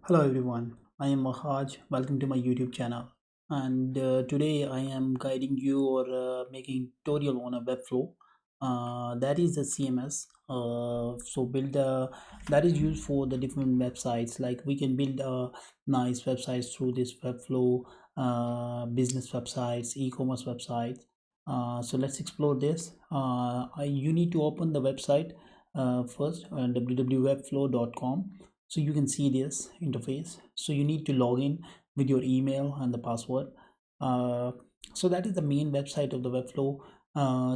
Hello everyone, I am Mahaj. Welcome to my YouTube channel. And today I am guiding you or making tutorial on a Webflow. That is the CMS. So build that is used for the different websites. Like we can build nice websites through this Webflow, business websites, e-commerce websites. So let's explore this. You need to open the website first, www.webflow.com, so you can see this interface. So you need to log in with your email and the password. uh, so that is the main website of the Webflow.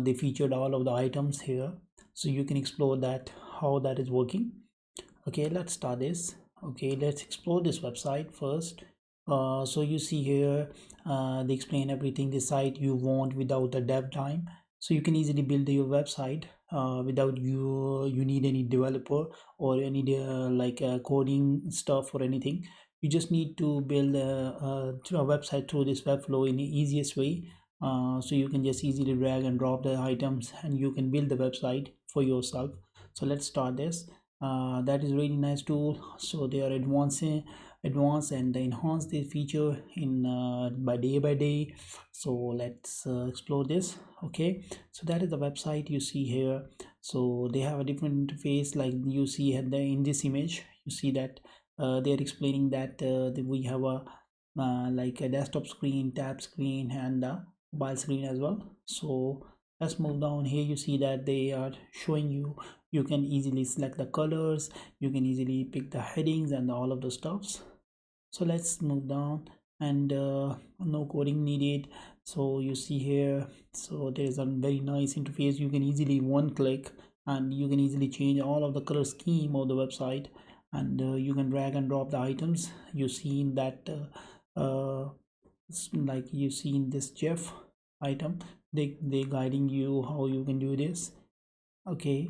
They featured all of the items here, so you can explore that how that is working. Okay, let's start this. Okay, let's explore this website first. So you see here, they explain everything the site you want without the dev time. So you can easily build your website without you need any developer or any coding stuff or anything. You just need to build a website through this Webflow in the easiest way. So you can just easily drag and drop the items and you can build the website for yourself. So let's start this. That is really nice tool. So they are advanced and enhance the feature in by day. So let's explore this. Okay, so that is the website you see here. So they have a different interface, like you see in this image. You see that they are explaining that we have a like a desktop screen, tab screen, and a mobile screen as well. So let's move down. Here you see that they are showing you can easily select the colors, you can easily pick the headings and all of the stuffs. So let's move down, and no coding needed. So you see here, so there is a very nice interface. You can easily one click and you can easily change all of the color scheme of the website, and you can drag and drop the items you see in that like you see in this Jeff item. They guiding you how you can do this. Okay,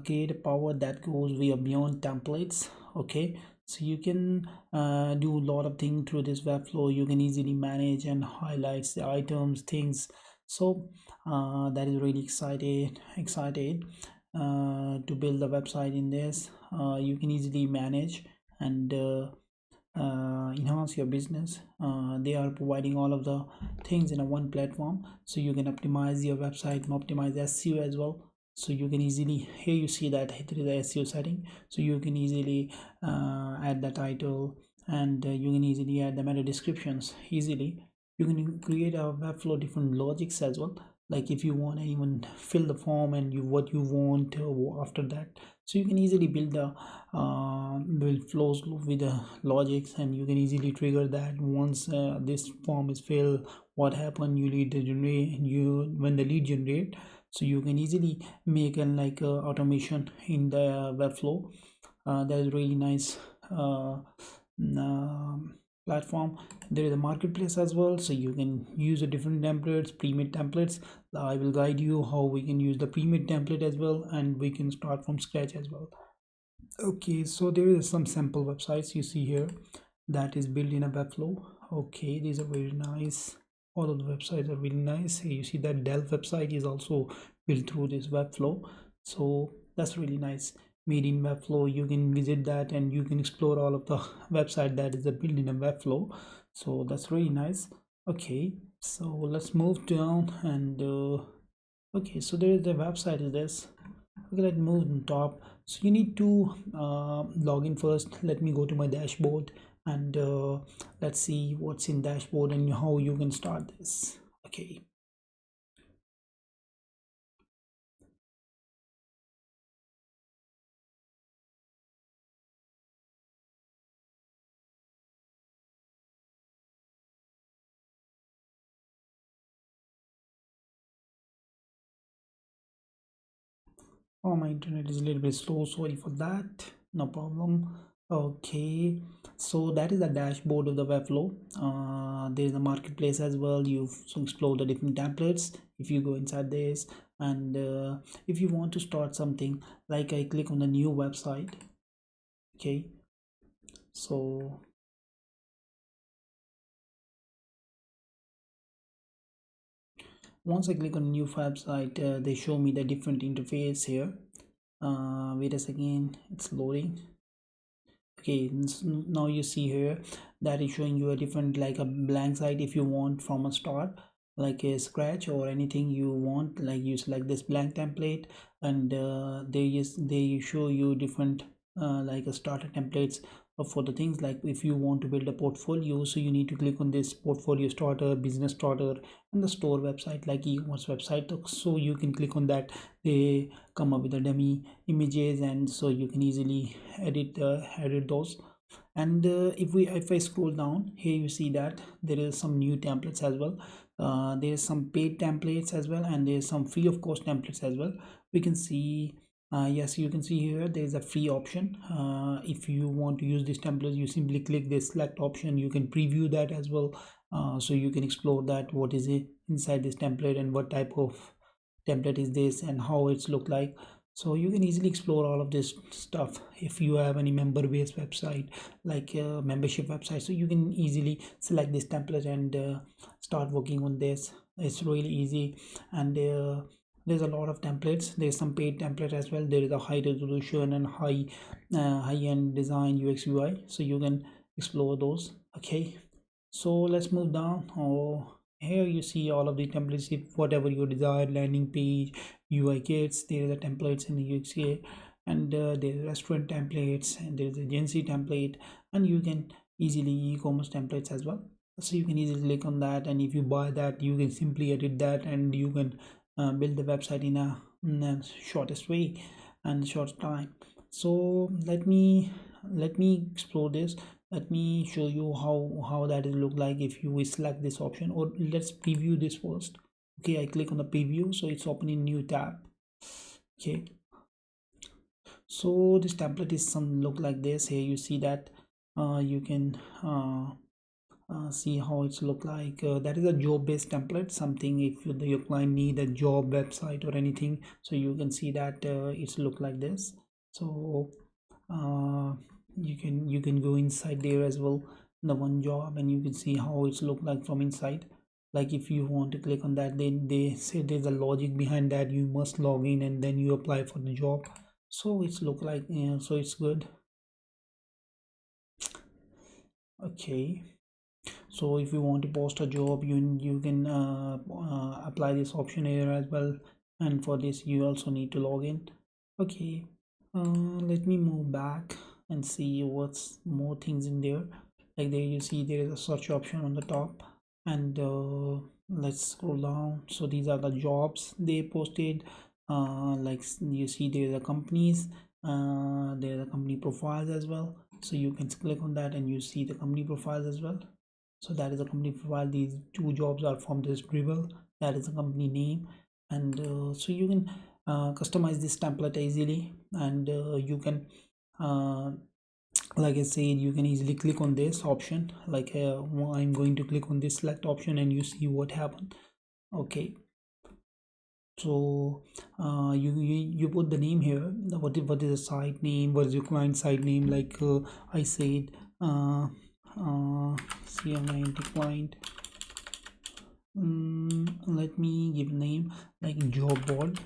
create a power that goes way beyond templates. Okay, so you can do a lot of things through this Webflow. You can easily manage and highlights the items, things. So that is really excited to build a website in this. You can easily manage and enhance your business. They are providing all of the things in a one platform, so you can optimize your website and optimize SEO as well. So you can easily, here you see that there is a SEO setting, so you can easily add the title, and you can easily add the meta descriptions easily. You can create a Webflow different logics as well, like if you want anyone fill the form and you what you want after that. So you can easily build the build flows with the logics, and you can easily trigger that once this form is filled, what happened, you lead the generate you when the lead generate. So you can easily make a automation in the Webflow. That is really nice platform. There is a marketplace as well, so you can use the different templates, pre-made templates. I will guide you how we can use the pre-made template as well, and we can start from scratch as well. Okay, so there is some sample websites you see here that is built in a Webflow. Okay, these are very nice. All of the websites are really nice. Here you see that Dell website is also built through this Webflow. So that's really nice. Made in Webflow. You can visit that and you can explore all of the website that is built in a Webflow. So that's really nice. Okay, so let's move down, and okay, so there is the website is this. Okay, let's move on top. So you need to log in first. Let me go to my dashboard, and let's see what's in dashboard and how you can start this. Okay, oh, my internet is a little bit slow, sorry for that. No problem. Okay, so that is the dashboard of the Webflow. There is a marketplace as well. You explore the different templates if you go inside this, and if you want to start something, like I click on the new website. Okay, so once I click on new website, they show me the different interface here. Wait a second, it's loading. Okay, now you see here that is showing you a different, like a blank site. If you want from a start, like a scratch or anything you want, like you select this blank template, and they show you different like a starter templates for the things. Like if you want to build a portfolio, so you need to click on this portfolio starter, business starter, and the store website like e-commerce website. So you can click on that. They come up with the dummy images, and so you can easily edit those. And if I scroll down here, you see that there is some new templates as well. There's some paid templates as well, and there's some free of cost templates as well. We can see, yes, you can see here there's a free option. If you want to use this template, you simply click this select option. You can preview that as well, so you can explore that what is it inside this template and what type of template is this and how it's look like. So you can easily explore all of this stuff. If you have any member based website, like a membership website, so you can easily select this template and start working on this. It's really easy. And there's a lot of templates. There's some paid template as well. There is a high resolution and high-end design, UX UI, so you can explore those. Okay, so let's move down. Here you see all of the templates. If whatever your desired landing page, UI kits, there are the templates in the UX, and there's restaurant templates, and there's agency template, and you can easily e-commerce templates as well. So you can easily click on that, and if you buy that, you can simply edit that, and you can build the website in a shortest way and short time. So let me explore this. Let me show you how that will look like if you select this option. Or let's preview this first. Okay, I click on the preview, so it's opening new tab. Okay, so this template is some look like this. Here you see that you can see how it's look like. That is a job based template, something if your client need a job website or anything, so you can see that it's look like this. So uh, you can go inside there as well, the one job, and you can see how it's look like from inside. Like if you want to click on that, then they say there's a logic behind that. You must log in and then you apply for the job. So it's look like, yeah, so it's good. Okay, so if you want to post a job, you can apply this option here as well, and for this you also need to log in. Okay, let me move back and see what's more things in there. Like there you see there is a search option on the top, and let's scroll down. So these are the jobs they posted. Like you see there are the companies, there are the company profiles as well, so you can click on that and you see the company profiles as well. So that is a company profile. These two jobs are from this dribble. That is a company name. And so you can customize this template easily, and you can like I said, you can easily click on this option. Like I'm going to click on this select option, and you see what happened. Okay, so you put the name here. What is the site name? What is your client site name? Like I said, CMINT client. Let me give name like job board.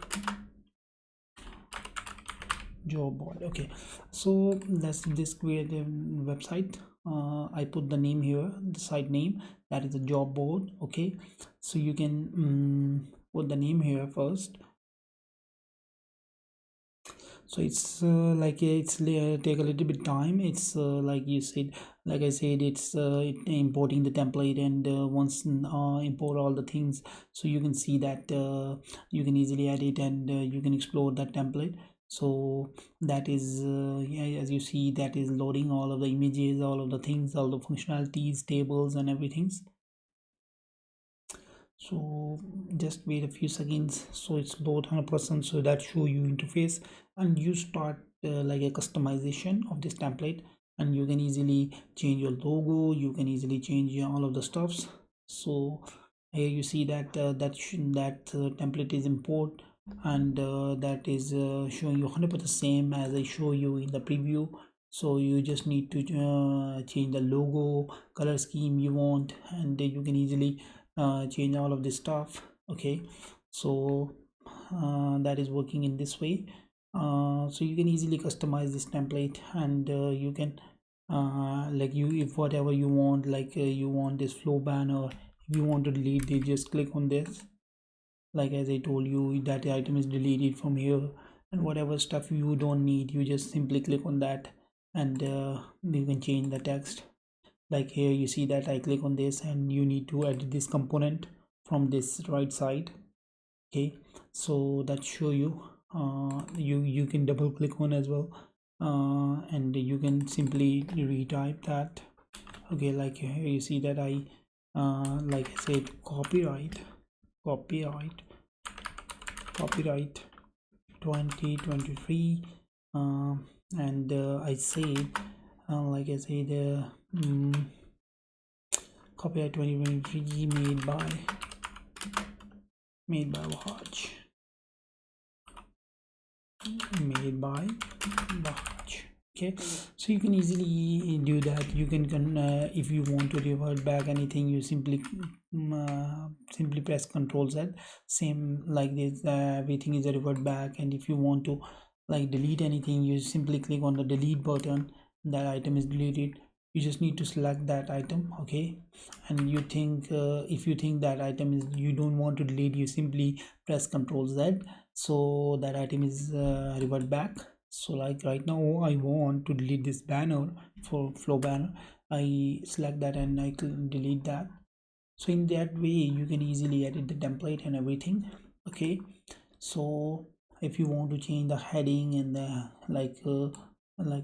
Okay, so let's this create a website. I put the name here, the site name, that is a job board. Okay, so you can put the name here first. So it's like it's take a little bit time. It's like you said, like I said, it's importing the template, and once import all the things, so you can see that you can easily edit, and you can explore that template. So that is yeah, as you see, that is loading all of the images, all of the things, all the functionalities, tables and everything. So just wait a few seconds, so it's load 100%. So that show you interface, and you start like a customization of this template, and you can easily change your logo, you can easily change all of the stuffs. So here you see that template is import, and that is showing you 100% same as I show you in the preview. So you just need to change the logo, color scheme you want, and then you can easily change all of this stuff. Okay, so that is working in this way. So you can easily customize this template, and you can like you, if whatever you want, like you want this flow banner, if you want to delete it, just click on this. Like as I told you, that item is deleted from here, and whatever stuff you don't need, you just simply click on that, and you can change the text. Like here you see that I click on this, and you need to edit this component from this right side. Okay, so that show you, you can double click on as well, and you can simply retype that. Okay, like here you see that I like I said, copyright copyright 2023, and I say, like I say, the copyright 2023 made by Bahaj, made by Bahaj. Okay, so you can easily do that. You can if you want to revert back anything, you simply press Ctrl Z. Same like this, everything is a revert back. And if you want to like delete anything, you simply click on the delete button. That item is deleted. You just need to select that item. Okay, and you think, if you think that item is, you don't want to delete, you simply press Ctrl Z, so that item is revert back. So like right now I want to delete this banner, for flow banner. I select that and I delete that. So in that way you can easily edit the template and everything. Okay, so if you want to change the heading and the like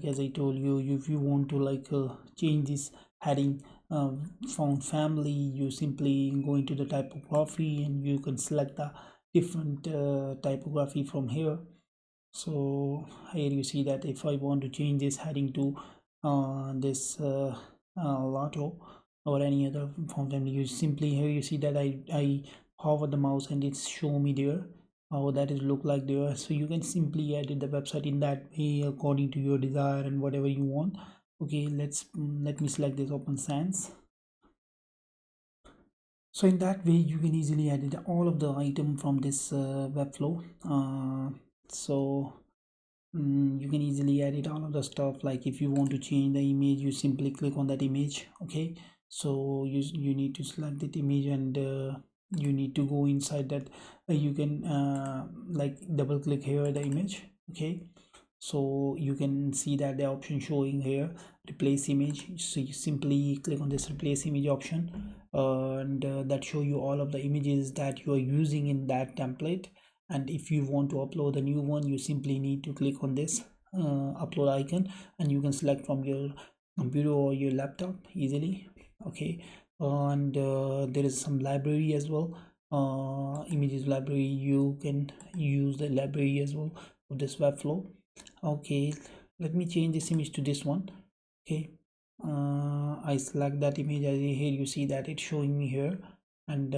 as I told you, if you want to change this heading, found family, you simply go into the typography and you can select the different typography from here. So here you see that if I want to change this heading to this lotto or any other fountain, you simply, here you see that I hover the mouse and it's show me there how that is look like there. So you can simply edit the website in that way according to your desire and whatever you want. Okay, let me select this Open Sans. So in that way you can easily edit all of the item from this Webflow. So you can easily edit all of the stuff. Like if you want to change the image, you simply click on that image. Okay, so you need to select that image, and you need to go inside that. You can like double click here the image. Okay, so you can see that the option showing here, replace image. So you simply click on this replace image option, and that show you all of the images that you are using in that template. And if you want to upload a new one, you simply need to click on this upload icon, and you can select from your computer or your laptop easily. Okay, and there is some library as well, images library. You can use the library as well of this Webflow. Okay, let me change this image to this one. Okay, I select that image. As here you see that it's showing me here, and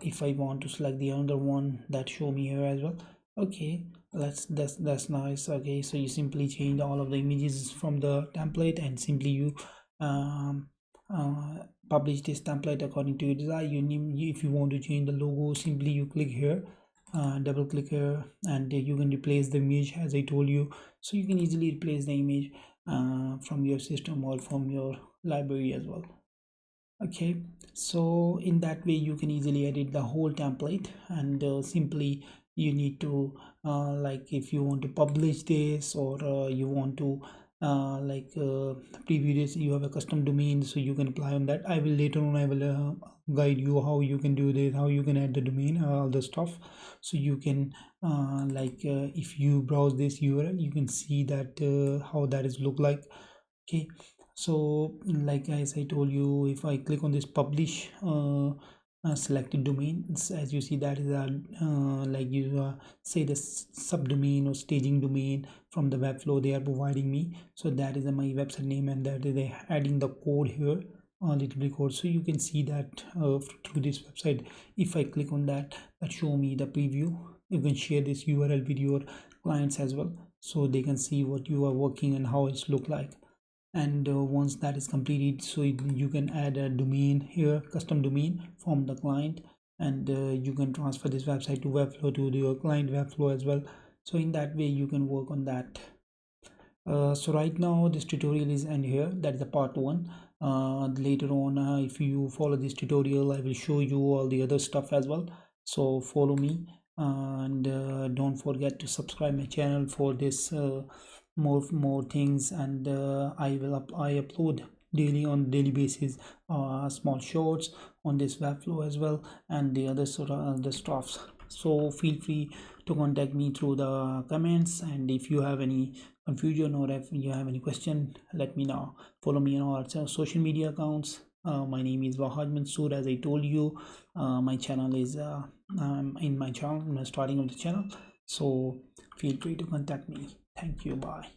if I want to select the other one, that show me here as well. Okay, that's nice. Okay, so you simply change all of the images from the template, and simply you um, publish this template according to your desire. If you want to change the logo, simply you click here, double click here, and you can replace the image as I told you. So you can easily replace the image from your system or from your library as well. Okay, so in that way you can easily edit the whole template, and simply you need to like if you want to publish this, or you want to preview this, you have a custom domain, so you can apply on that. I will later on, I will guide you how you can do this, how you can add the domain, all the stuff. So you can if you browse this URL, you can see that how that is look like. Okay, so like as I told you, if I click on this publish selected domains, as you see that is a like you say the subdomain or staging domain from the Webflow they are providing me. So that is my website name, and that is they adding the code here, a little bit code. So you can see that through this website. If I click on that, that show me the preview. You can share this URL with your clients as well, so they can see what you are working and how it's look like. And once that is completed, so you can add a domain here, custom domain from the client, and you can transfer this website to Webflow, to your client Webflow as well. So in that way you can work on that. So right now this tutorial is end here. That is the part one. Later on, if you follow this tutorial, I will show you all the other stuff as well. So follow me, and don't forget to subscribe my channel for this more things. And I upload daily on daily basis small shorts on this Webflow as well, and the other sort of the stuffs. So feel free to contact me through the comments, and if you have any confusion or if you have any question, let me know. Follow me on our social media accounts. My name is Wahad Mansoor. As I told you, my channel is in my channel, in the starting of the channel. So feel free to contact me. Thank you. Bye.